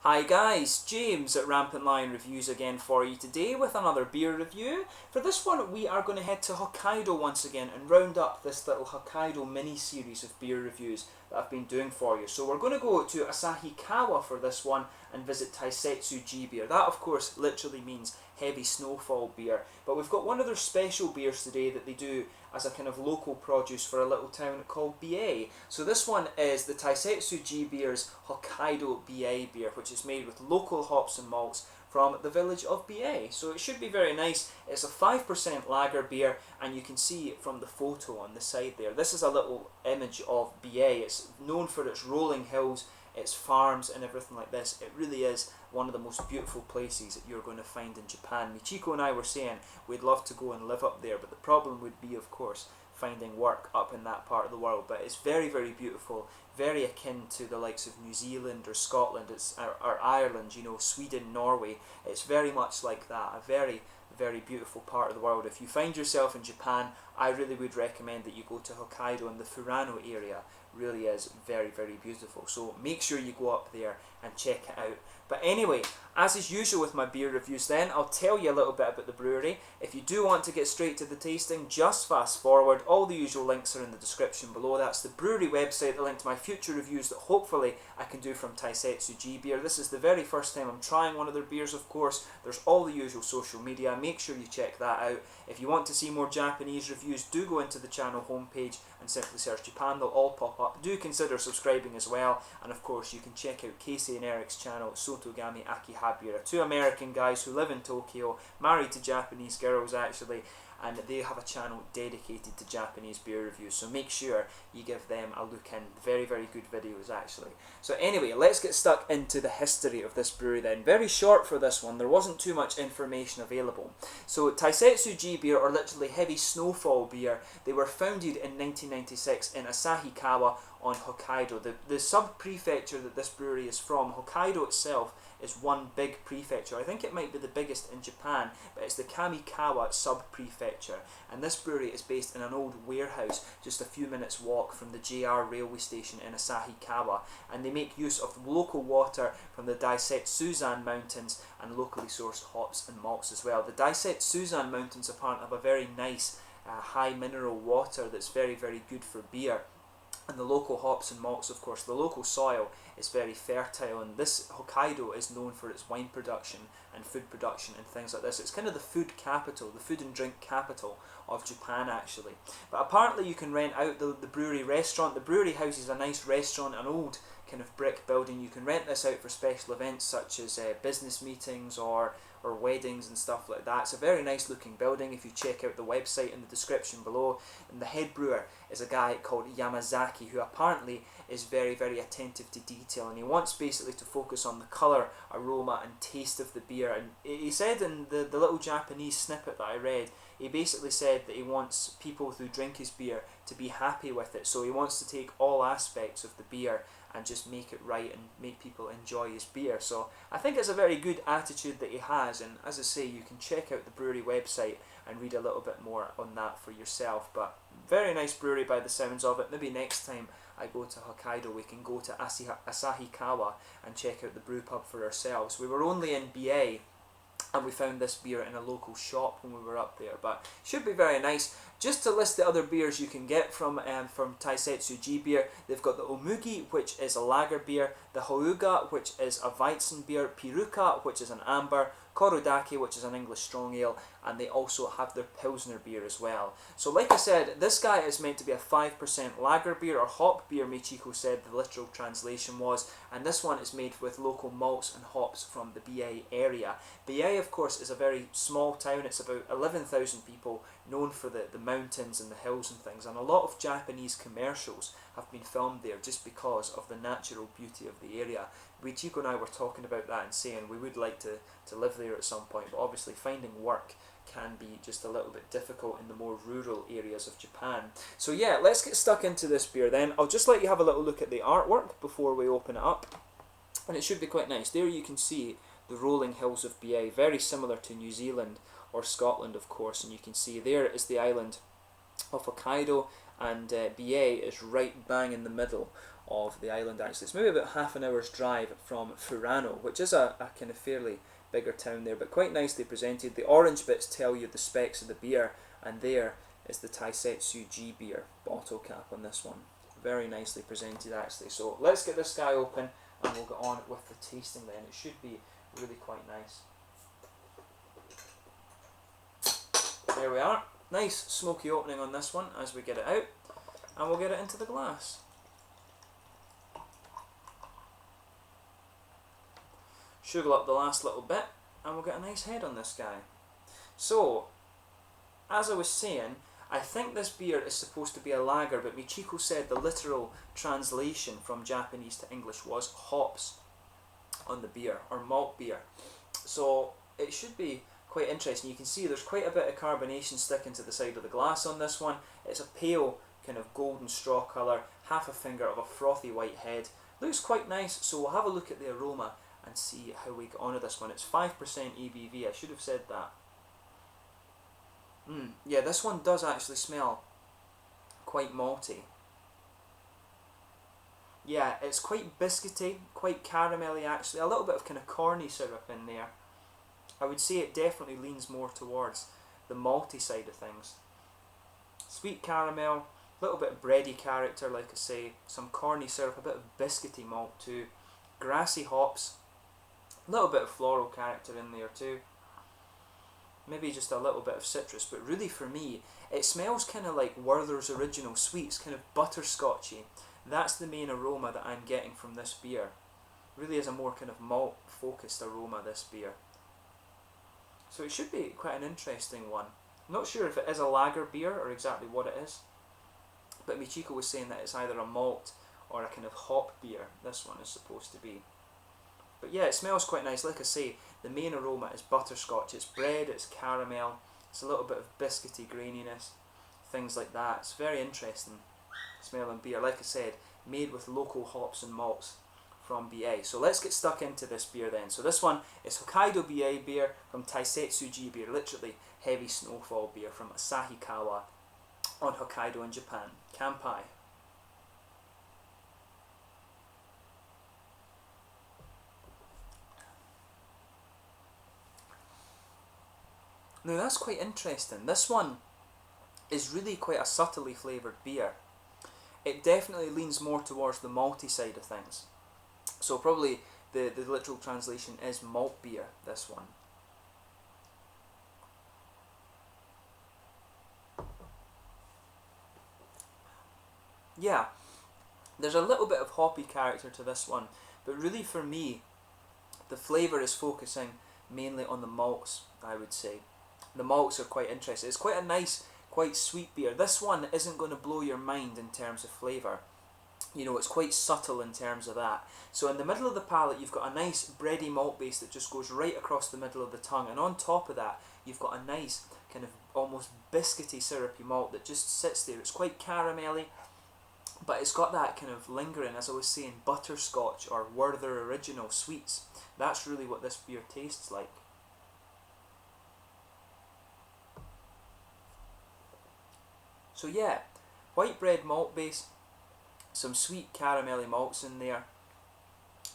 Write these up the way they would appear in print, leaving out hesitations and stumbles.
Hi guys, James at Rampant Lion Reviews again for you today with another beer review. For this one we are going to head to Hokkaido once again and round up this little Hokkaido mini-series of beer reviews that I've been doing for you. So we're going to go to Asahikawa for this one and visit Taisetsu Ji Beer. That of course literally means heavy snowfall beer, but we've got one of their special beers today that they do as a kind of local produce for a little town called Biei. So this one is the Taisetsu Ji Beer's Hokkaido Biei beer, which is made with local hops and malts from the village of Biei. So it should be very nice. It's a 5% lager beer, and you can see from the photo on the side there, this is a little image of Biei. It's known for its rolling hills, its farms and everything like this. It really is one of the most beautiful places that you're going to find in Japan. Michiko and I were saying we'd love to go and live up there, but the problem would be, of course, finding work up in that part of the world. But it's very, very beautiful, very akin to the likes of New Zealand or Scotland, or Ireland, you know, Sweden, Norway. It's very much like that, a very, very beautiful part of the world. If you find yourself in Japan, I really would recommend that you go to Hokkaido, and the Furano area really is very, very beautiful. So make sure you go up there and check it out. But anyway, as is usual with my beer reviews then, I'll tell you a little bit about the brewery. If you do want to get straight to the tasting, just fast forward. All the usual links are in the description below. That's the brewery website, the link to my future reviews that hopefully I can do from Taisetsu Ji Beer. This is the very first time I'm trying one of their beers, of course. There's all the usual social media. Make sure you check that out. If you want to see more Japanese reviews, do go into the channel homepage and simply search Japan. They'll all pop up. Do consider subscribing as well. And of course, you can check out Casey and Eric's channel, Sotogami Akihabura, two American guys who live in Tokyo, married to Japanese girls actually, and they have a channel dedicated to Japanese beer reviews, so make sure you give them a look in. Very, very good videos actually. So anyway, let's get stuck into the history of this brewery then. Very short for this one, there wasn't too much information available. So Taisetsu Ji Beer, or literally heavy snowfall beer, they were founded in 1996 in Asahikawa on Hokkaido. The sub-prefecture that this brewery is from, Hokkaido itself, is one big prefecture. I think it might be the biggest in Japan, but it's the Kamikawa sub-prefecture. And this brewery is based in an old warehouse just a few minutes walk from the JR railway station in Asahikawa. And they make use of local water from the Daisetsuzan Mountains and locally sourced hops and malts as well. The Daisetsuzan Mountains apparently have a very nice high mineral water that's very, very good for beer. And the local hops and malts, of course, the local soil is very fertile, and this Hokkaido is known for its wine production and food production and things like this. It's kind of the food capital, the food and drink capital of Japan actually. But apparently you can rent out the brewery restaurant. The brewery houses a nice restaurant, an old kind of brick building. You can rent this out for special events such as business meetings or weddings and stuff like that. It's a very nice looking building if you check out the website in the description below. And the head brewer is a guy called Yamazaki, who apparently is very, very attentive to detail, and he wants basically to focus on the colour, aroma and taste of the beer. And he said in the little Japanese snippet that I read, he basically said that he wants people who drink his beer to be happy with it. So he wants to take all aspects of the beer and just make it right and make people enjoy his beer. So I think it's a very good attitude that he has, and as I say, you can check out the brewery website and read a little bit more on that for yourself. But very nice brewery by the sounds of it. Maybe next time I go to Hokkaido we can go to Asahikawa and check out the brew pub for ourselves. We were only in Biei and we found this beer in a local shop when we were up there, but should be very nice. Just to list the other beers you can get from Taisetsu Ji Beer, they've got the Omugi, which is a lager beer, the Houga, which is a Weizen beer, Piruka, which is an amber, Korodake, which is an English strong ale, and they also have their Pilsner beer as well. So like I said, this guy is meant to be a 5% lager beer, or hop beer, Michiko said the literal translation was, and this one is made with local malts and hops from the Biei area. Biei, of course, is a very small town. It's about 11,000 people, known for the mountains and the hills and things, and a lot of Japanese commercials have been filmed there just because of the natural beauty of the area. Michiko and I were talking about that and saying we would like to live there at some point, but obviously finding work can be just a little bit difficult in the more rural areas of Japan. So yeah, let's get stuck into this beer then. I'll just let you have a little look at the artwork before we open it up, and it should be quite nice. There you can see the rolling hills of Biei, very similar to New Zealand or Scotland of course, and you can see there is the island of Hokkaido, and Biei is right bang in the middle of the island actually. It's maybe about half an hour's drive from Furano, which is a kind of fairly bigger town there, but quite nicely presented. The orange bits tell you the specs of the beer, and there is the Taisetsu Ji Beer bottle cap on this one. Very nicely presented actually. So let's get this guy open and we'll get on with the tasting then. It should be really quite nice. There we are. Nice smoky opening on this one as we get it out, and we'll get it into the glass. Sugar up the last little bit and we'll get a nice head on this guy. So, as I was saying, I think this beer is supposed to be a lager, but Michiko said the literal translation from Japanese to English was hops on the beer, or malt beer. So it should be quite interesting. You can see there's quite a bit of carbonation sticking to the side of the glass on this one. It's a pale kind of golden straw colour, half a finger of a frothy white head. Looks quite nice, so we'll have a look at the aroma and see how we get on with this one. It's 5% ABV, I should have said that. Yeah, this one does actually smell quite malty. Yeah, it's quite biscuity, quite caramelly actually, a little bit of kind of corny syrup in there. I would say it definitely leans more towards the malty side of things. Sweet caramel, a little bit of bready character like I say, some corny syrup, a bit of biscuity malt too, grassy hops, a little bit of floral character in there too. Maybe just a little bit of citrus, but really for me, it smells kind of like Werther's Original Sweets, kind of butterscotchy. That's the main aroma that I'm getting from this beer. Really is a more kind of malt focused aroma, this beer. So it should be quite an interesting one. I'm not sure if it is a lager beer or exactly what it is, but Michiko was saying that it's either a malt or a kind of hop beer, this one is supposed to be. But yeah, it smells quite nice. Like I say, the main aroma is butterscotch. It's bread, it's caramel, it's a little bit of biscuity graininess, things like that. It's very interesting smelling beer. Like I said, made with local hops and malts from Biei. So let's get stuck into this beer then. So this one is Hokkaido Biei beer from Taisetsu Ji Beer, literally heavy snowfall beer from Asahikawa on Hokkaido in Japan. Kanpai. Now that's quite interesting. This one is really quite a subtly flavoured beer. It definitely leans more towards the malty side of things. So probably the literal translation is malt beer, this one. Yeah, there's a little bit of hoppy character to this one, but really for me, the flavour is focusing mainly on the malts, I would say. The malts are quite interesting. It's quite a nice, quite sweet beer. This one isn't going to blow your mind in terms of flavour. You know, it's quite subtle in terms of that. So in the middle of the palate, you've got a nice bready malt base that just goes right across the middle of the tongue. And on top of that, you've got a nice kind of almost biscuity syrupy malt that just sits there. It's quite caramelly, but it's got that kind of lingering, as I was saying, butterscotch or Werther Original Sweets. That's really what this beer tastes like. So yeah, white bread malt base, some sweet caramelly malts in there,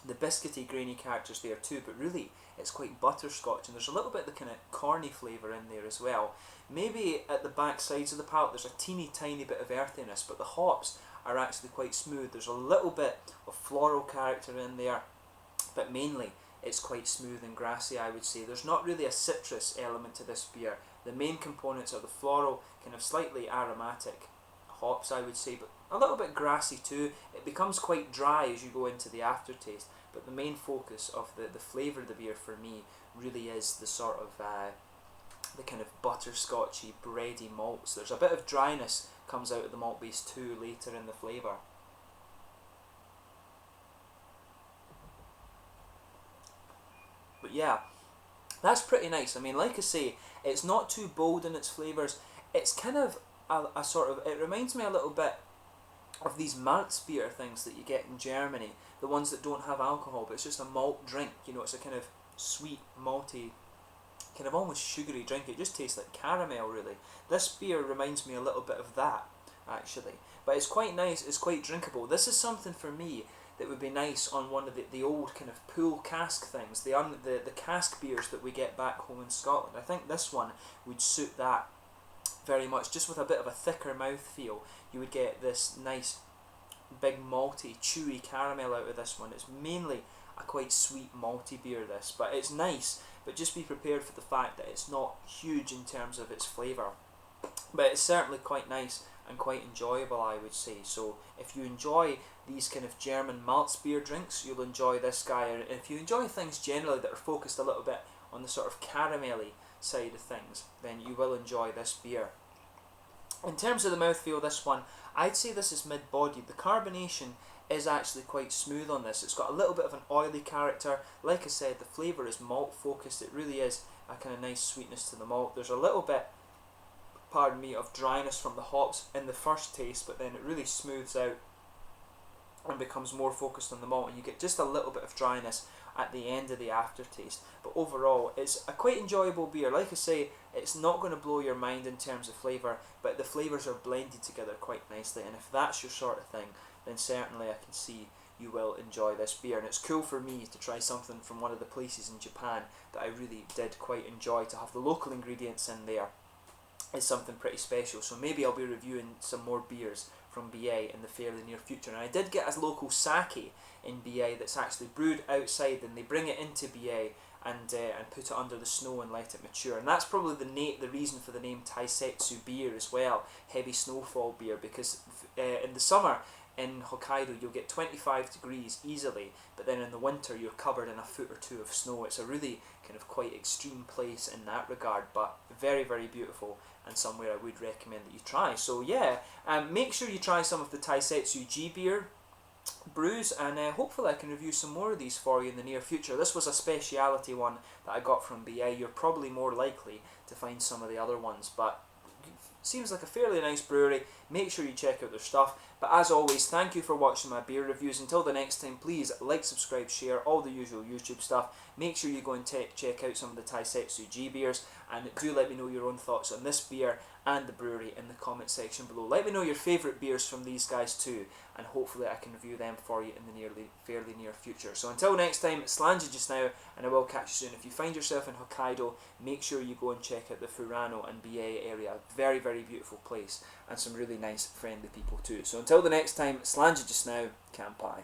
the biscuity grainy characters there too, but really it's quite butterscotch, and there's a little bit of the kind of corny flavour in there as well. Maybe at the back sides of the palate there's a teeny tiny bit of earthiness, but the hops are actually quite smooth. There's a little bit of floral character in there, but mainly it's quite smooth and grassy, I would say. There's not really a citrus element to this beer. The main components are the floral, kind of slightly aromatic hops, I would say, but a little bit grassy too. It becomes quite dry as you go into the aftertaste, but the main focus of the flavour of the beer for me really is the sort of the kind of butterscotchy, bready malts. There's a bit of dryness comes out of the malt base too later in the flavour. But yeah, that's pretty nice. I mean, like I say, it's not too bold in its flavours. It's kind of a sort of, it reminds me a little bit of these Malzbier things that you get in Germany, the ones that don't have alcohol, but it's just a malt drink. You know, it's a kind of sweet, malty, kind of almost sugary drink. It just tastes like caramel, really. This beer reminds me a little bit of that, actually. but it's quite nice, it's quite drinkable. This is something for me that would be nice on one of the old kind of pool cask things, the cask beers that we get back home in Scotland. I think this one would suit that very much, just with a bit of a thicker mouthfeel. You would get this nice big malty, chewy caramel out of this one. It's mainly a quite sweet malty beer, this, but it's nice, but just be prepared for the fact that it's not huge in terms of its flavour. But it's certainly quite nice and quite enjoyable, I would say. So if you enjoy these kind of German malts beer drinks, you'll enjoy this guy. And if you enjoy things generally that are focused a little bit on the sort of caramelly side of things, then you will enjoy this beer. In terms of the mouthfeel, this one, I'd say this is mid-bodied. The carbonation is actually quite smooth on this. It's got a little bit of an oily character. Like I said, the flavour is malt focused. It really is a kind of nice sweetness to the malt. There's a little bit, pardon me, of dryness from the hops in the first taste, but then it really smooths out and becomes more focused on the malt, and you get just a little bit of dryness at the end of the aftertaste. But overall, it's a quite enjoyable beer. Like I say, it's not going to blow your mind in terms of flavour, but the flavours are blended together quite nicely, and if that's your sort of thing, then certainly I can see you will enjoy this beer. And it's cool for me to try something from one of the places in Japan that I really did quite enjoy. To have the local ingredients in there is something pretty special. So maybe I'll be reviewing some more beers from Biei in the fairly near future. And I did get a local sake in Biei that's actually brewed outside, and they bring it into Biei and put it under the snow and let it mature. And that's probably the reason for the name Taisetsu Beer as well, heavy snowfall beer, because in the summer in Hokkaido you'll get 25 degrees easily, but then in the winter you're covered in a foot or two of snow. It's a really kind of quite extreme place in that regard, but very, very beautiful, and somewhere I would recommend that you try. So yeah, make sure you try some of the Taisetsu Ji Beer brews, and hopefully I can review some more of these for you in the near future. This was a speciality one that I got from Biei. You're probably more likely to find some of the other ones, but seems like a fairly nice brewery. Make sure you check out their stuff. But as always, thank you for watching my beer reviews. Until the next time, please like, subscribe, share, all the usual YouTube stuff. Make sure you go and check out some of the Taisetsu Ji beers, and do let me know your own thoughts on this beer and the brewery in the comment section below. Let me know your favourite beers from these guys too, and hopefully I can review them for you in the fairly near future. So until next time, it's Lange just now, and I will catch you soon. If you find yourself in Hokkaido, make sure you go and check out the Furano and Biei area. Very, very beautiful place, and some really nice friendly people too. So until the next time, it's Lange just now, Kampai.